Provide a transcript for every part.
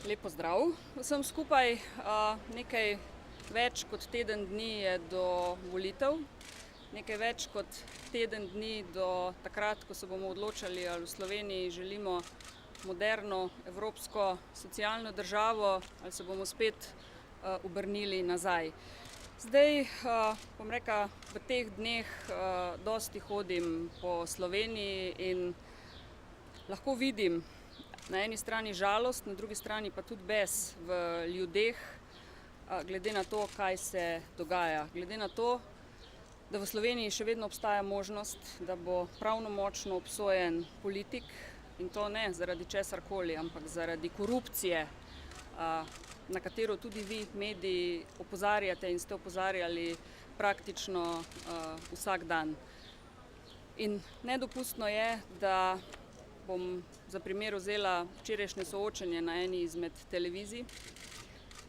Lep pozdrav vsem skupaj. Nekaj več kot teden dni je do volitev, nekaj več kot teden dni do takrat, ko se bomo odločali, ali v Sloveniji želimo moderno, evropsko, socialno državo ali se bomo spet obrnili nazaj. Zdaj, bom rekla, v teh dneh dosti hodim po Sloveniji in lahko vidim na eni strani žalost, na drugi strani pa tudi bes v ljudeh, glede na to, kaj se dogaja. Glede na to, da v Sloveniji še vedno obstaja možnost, da bo pravnomočno obsojen politik, in to ne zaradi česarkoli, ampak zaradi korupcije, na katero tudi vi, mediji, opozarjate in ste opozarjali praktično vsak dan. In nedopustno je, da bom za primer vzela včerajšnje soočenje na eni izmed televizij.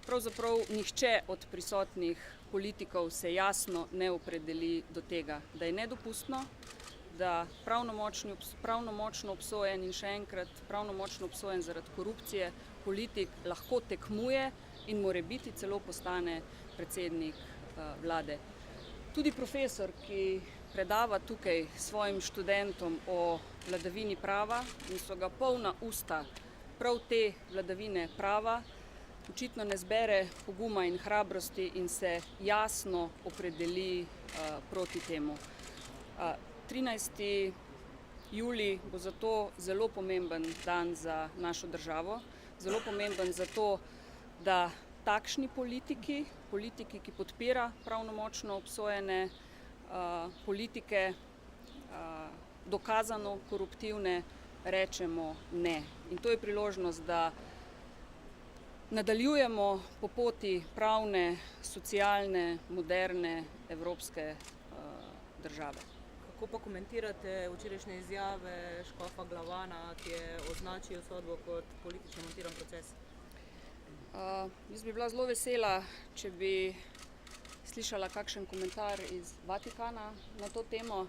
Pravzaprav nihče od prisotnih politikov se jasno ne opredeli do tega, da je nedopustno, da pravnomočno obsojen in še enkrat pravnomočno obsojen zaradi korupcije politik lahko tekmuje in morebiti celo postane predsednik vlade. Tudi profesor, ki predava tukaj svojim študentom o vladavini prava in so ga polna usta prav te vladavine prava, očitno ne zbere poguma in hrabrosti in se jasno opredeli proti temu. 13. julij bo zato zelo pomemben dan za našo državo, zelo pomemben zato, da takšni politiki, ki podpira pravnomočno obsojene politike, dokazano koruptivne, rečemo ne. In to je priložnost, da nadaljujemo po poti pravne, socialne, moderne, evropske države. Kako pa komentirate včerajšnje izjave škofa Glavana, ki je označil sodbo kot politično montiran proces? Jaz bi bila zelo vesela, če bi slišala kakšen komentar iz Vatikana na to temo.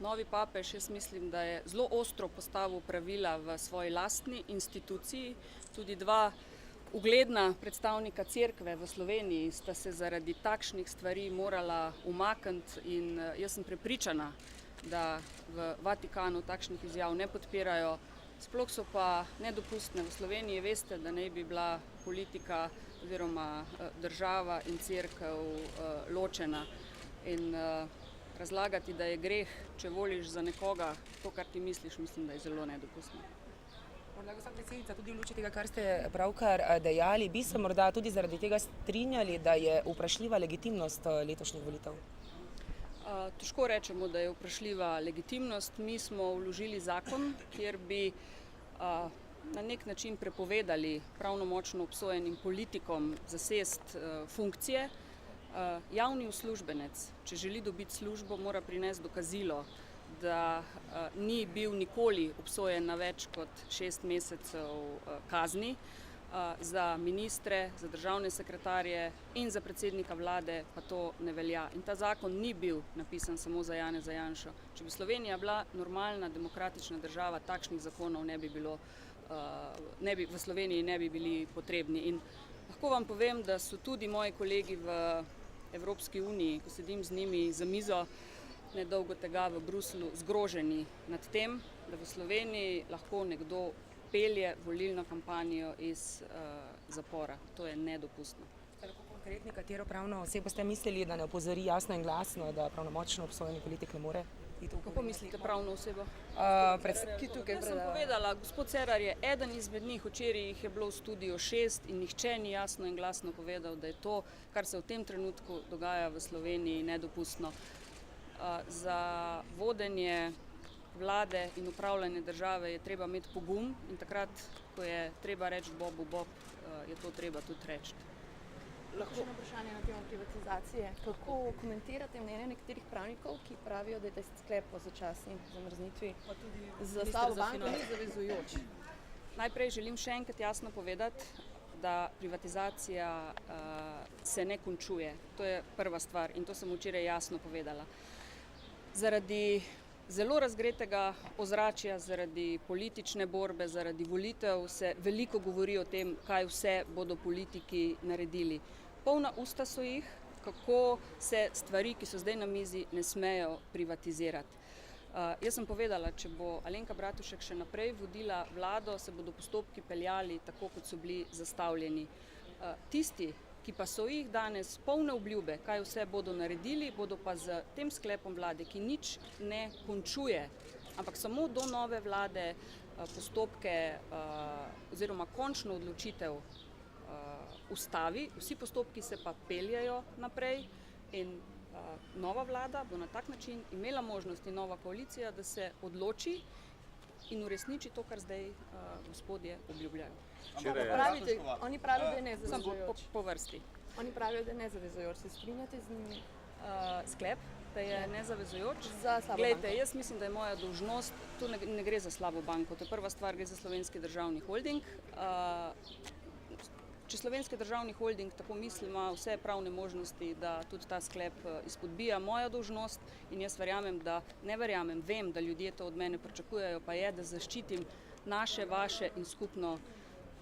Novi papež, jaz mislim, da je zelo ostro postavil pravila v svoji lastni instituciji. Tudi dva ugledna predstavnika cerkve v Sloveniji sta se zaradi takšnih stvari morala umakniti in jaz sem prepričana, da v Vatikanu takšnih izjav ne podpirajo. Sploh so pa nedopustne v Sloveniji, veste, da naj bi bila politika oziroma država in cerkev ločena. In razlagati, da je greh, če voliš za nekoga to, kar ti misliš, mislim, da je zelo nedopustno. Morda, gospa predsednica, tudi v luči tega, kar ste pravkar dejali, bi se morda tudi zaradi tega strinjali, da je vprašljiva legitimnost letošnjih volitev? Težko rečemo, da je vprašljiva legitimnost. Mi smo vložili zakon, kjer bi na nek način prepovedali pravnomočno obsojenim politikom zasesti funkcije. Javni uslužbenec, če želi dobiti službo, mora prinesti dokazilo, da ni bil nikoli obsojen na več kot 6 mesecev kazni. Za ministre, za državne sekretarje in za predsednika vlade pa to ne velja. In ta zakon ni bil napisan samo za Janeza Janšo. Če bi Slovenija bila normalna, demokratična država, takšnih zakonov ne bi bilo, v Sloveniji ne bi bili potrebni. In lahko vam povem, da so tudi moji kolegi v Evropski uniji, ko sedim z njimi za mizo, nedolgo tega v Bruslju, zgroženi nad tem, da v Sloveniji lahko nekdo pelje volilno kampanjo iz zapora. To je nedopustno. Ste lahko konkretni, katero pravno osebo ste mislili, da ne opozori jasno in glasno, da pravnomočno obsojeni politik ne more iti v Kako mislite pravno osebo? Ki tukaj Jaz sem povedala, gospod Cerar je eden izmed njih, včeraj jih je bilo v studiu 6 in nihče ni jasno in glasno povedal, da je to, kar se v tem trenutku dogaja v Sloveniji, nedopustno. Za vodenje vlade in upravljanje države je treba imeti pogum in takrat, ko je treba reči Bobu Bob, je to treba tudi reči. Še eno vprašanje na temo privatizacije. Kako komentirate mnenje nekaterih pravnikov, ki pravijo, da je sklep o začasni zamrznitvi za Slavo banko ni zavezujoč? Najprej želim še enkrat jasno povedati, da privatizacija se ne končuje. To je prva stvar in to sem včeraj jasno povedala. Zaradi zelo razgretega ozračja zaradi politične borbe, zaradi volitev se veliko govori o tem, kaj vse bodo politiki naredili. Polna usta so jih, kako se stvari, ki so zdaj na mizi, ne smejo privatizirati. Jaz sem povedala, če bo Alenka Bratušek še naprej vodila vlado, se bodo postopki peljali tako, kot so bili zastavljeni. Tisti, ki pa so jih danes polne obljube, kaj vse bodo naredili, bodo pa z tem sklepom vlade, ki nič ne končuje, ampak samo do nove vlade postopke oziroma končno odločitev ustavi, vsi postopki se pa peljajo naprej in nova vlada bo na tak način imela možnost in nova koalicija, da se odloči in uresniči to, kar zdaj gospodje obljubljajo. Oni pravijo, da je nezavezujoč. Po vrsti. Oni pravijo, da je nezavezujoč. Se strinjate z njimi? Sklep, da je nezavezujoč. Za slabo Glejte, banko. jaz mislim, da je moja dolžnost, tu ne gre za slabo banko, to je prva stvar, gre za Slovenski državni holding. Če Slovenski državni holding tako misli, ima vse pravne možnosti, da tudi ta sklep izpodbija. Moja dolžnost in jaz vem, da ljudje to od mene pričakujejo, pa je, da zaščitim naše, vaše in skupno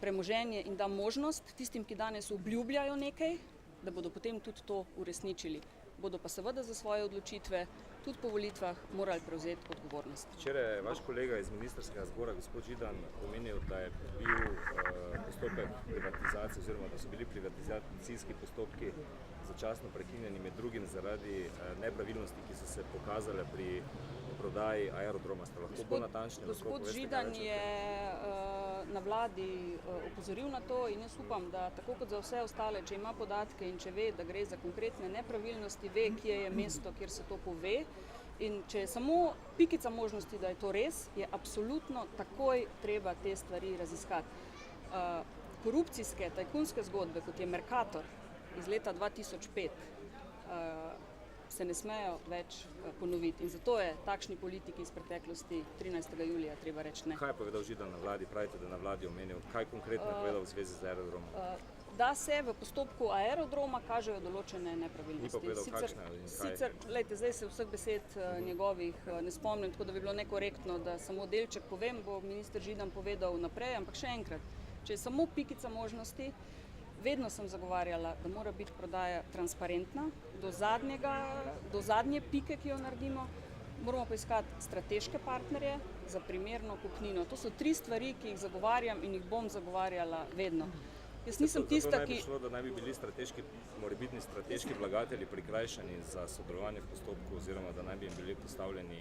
premoženje in dam možnost tistim, ki danes obljubljajo nekaj, da bodo potem tudi to uresničili. Bodo pa seveda za svoje odločitve tudi po volitvah morali prevzeti odgovornost. Včeraj je vaš kolega iz ministrskega zbora, gospod Židan, omenil, da je bil postopek privatizacije oziroma da so bili privatizacijski postopki začasno prekinjeni med drugim zaradi nepravilnosti, ki so se pokazale pri prodaji Aerodroma. Ste lahko bolj natančni? Gospod Židan je na vladi opozoril na to in jaz upam, da tako kot za vse ostale, če ima podatke in če ve, da gre za konkretne nepravilnosti, ve, kje je mesto, kjer se to pove. In če je samo pikica možnosti, da je to res, je absolutno takoj treba te stvari raziskati. Korupcijske, tajkunske zgodbe, kot je Mercator iz leta 2005, se ne smejo več ponoviti. In zato je takšni politiki iz preteklosti 13. julija treba reči ne. Kaj je povedal Židan na vladi? Pravite, da na vladi omenil. Kaj konkretno je povedal v zvezi z Aerodromom? Da se v postopku Aerodroma kažejo določene nepravilnosti. Ni pa povedal, kakšne in kaj? Sicer, glejte, zdaj se vseh besed njegovih ne spomnim, tako da bi bilo nekorektno, da samo delček povem, bo minister Židan povedal naprej, ampak še enkrat, če je samo pikica možnosti, vedno sem zagovarjala, da mora biti prodaja transparentna, do zadnje pike, ki jo naredimo, moramo poiskati strateške partnerje za primerno kupnino. To so 3 stvari, ki jih zagovarjam in jih bom zagovarjala vedno. Jaz nisem tista, ki... Zato naj bi šlo, da naj bi bili morebitni strateški vlagatelji prikrajšani za sodelovanje v postopku oziroma da naj bi jim bili postavljeni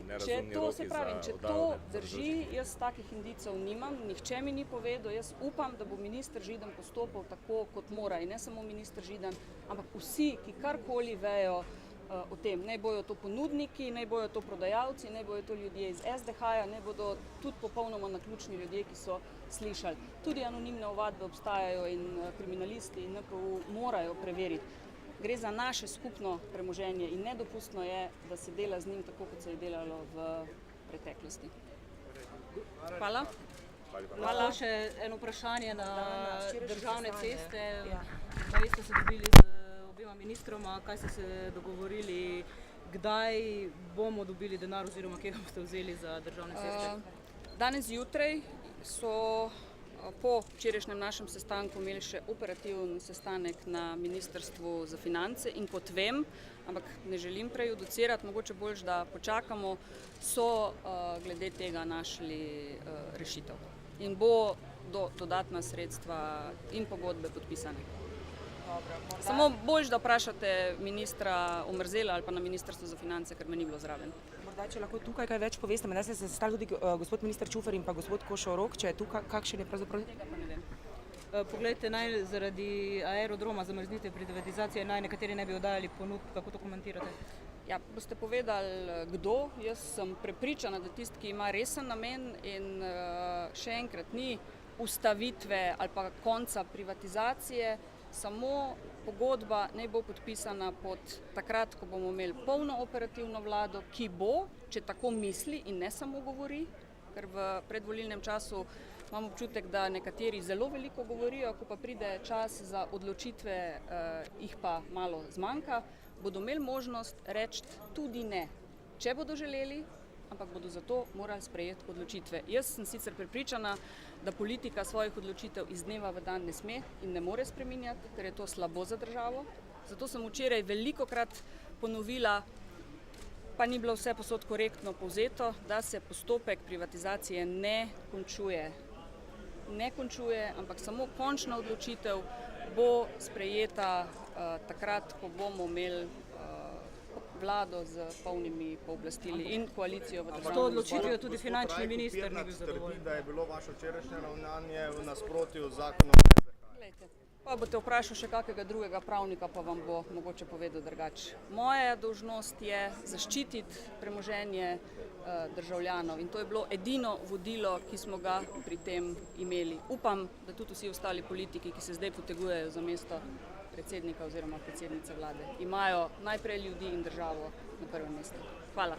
nerazumni roki za oddajanje. Če to drži, jaz takih indicov nimam, nihče mi ni povedal, jaz upam, da bo minister Židan postopal tako, kot mora in ne samo minister Židan, ampak vsi, ki karkoli vejo o tem. Naj bojo to ponudniki, naj bojo to prodajalci, naj bojo to ljudje iz SDH-ja, naj bodo tudi popolnoma naključni ljudje, ki so slišali. Tudi anonimne ovadbe obstajajo in kriminalisti in NPU morajo preveriti. Gre za naše skupno premoženje in nedopustno je, da se dela z njim tako, kot se je delalo v preteklosti. Hvala. Hvala. Še eno vprašanje na državne ceste. Kaj ste se dobili z obema ministroma, kaj ste se dogovorili, kdaj bomo dobili denar oziroma kje ga boste vzeli za državne ceste? Danes zjutraj so po včerajšnjem našem sestanku imeli še operativen sestanek na Ministrstvu za finance in kot vem, ampak ne želim prejudicirati, mogoče boljše, da počakamo, so glede tega našli rešitev. In bo dodatna sredstva in pogodbe podpisane. Samo boljše, da vprašate ministra Omerzela ali pa na Ministrstvu za finance, ker me ni bilo zraven. Morda, če lahko tukaj kaj več poveste, da ste se sestali tudi gospod minister Čufer in pa gospod Košorok, če je tukaj, kakšen je pravzaprav? Tega pa ne vem. Poglejte, naj zaradi Aerodroma zamrznite privatizacije, naj nekateri ne bi oddajali ponudb, kako to komentirate? Ja, boste povedali, kdo. Jaz sem prepričana, da tisti, ki ima resen namen in še enkrat ni ustavitve ali pa konca privatizacije, samo pogodba naj bo podpisana pod takrat, ko bomo imeli polno operativno vlado, ki bo, če tako misli in ne samo govori, ker v predvolilnem času imam občutek, da nekateri zelo veliko govorijo, ko pa pride čas za odločitve, jih pa malo zmanjka, bodo imeli možnost reči tudi ne. če bodo želeli, ampak bodo zato morali sprejeti odločitve. Jaz sem sicer prepričana, da politika svojih odločitev iz dneva v dan ne sme in ne more spreminjati, ker je to slabo za državo. Zato sem včeraj velikokrat ponovila, pa ni bilo vse posod korektno povzeto, da se postopek privatizacije ne končuje. Ne končuje, ampak samo končna odločitev bo sprejeta takrat, ko bomo imeli vlado z polnimi pooblastili in koalicijo v državnem zboru. To odločitvijo tudi finančni minister ni bil zadovoljen. Da je bilo vaše včerajšnje ravnanje v nasprotju z zakonom o SDH. Glejte, pa boste vprašali še kakega drugega pravnika, pa vam bo mogoče povedal drugače. Moja dolžnost je zaščititi premoženje državljanov in to je bilo edino vodilo, ki smo ga pri tem imeli. Upam, da tudi vsi ostali politiki, ki se zdaj potegujejo za mesto predsednika oziroma predsednice vlade, imajo najprej ljudi in državo na prvem mestu. Hvala.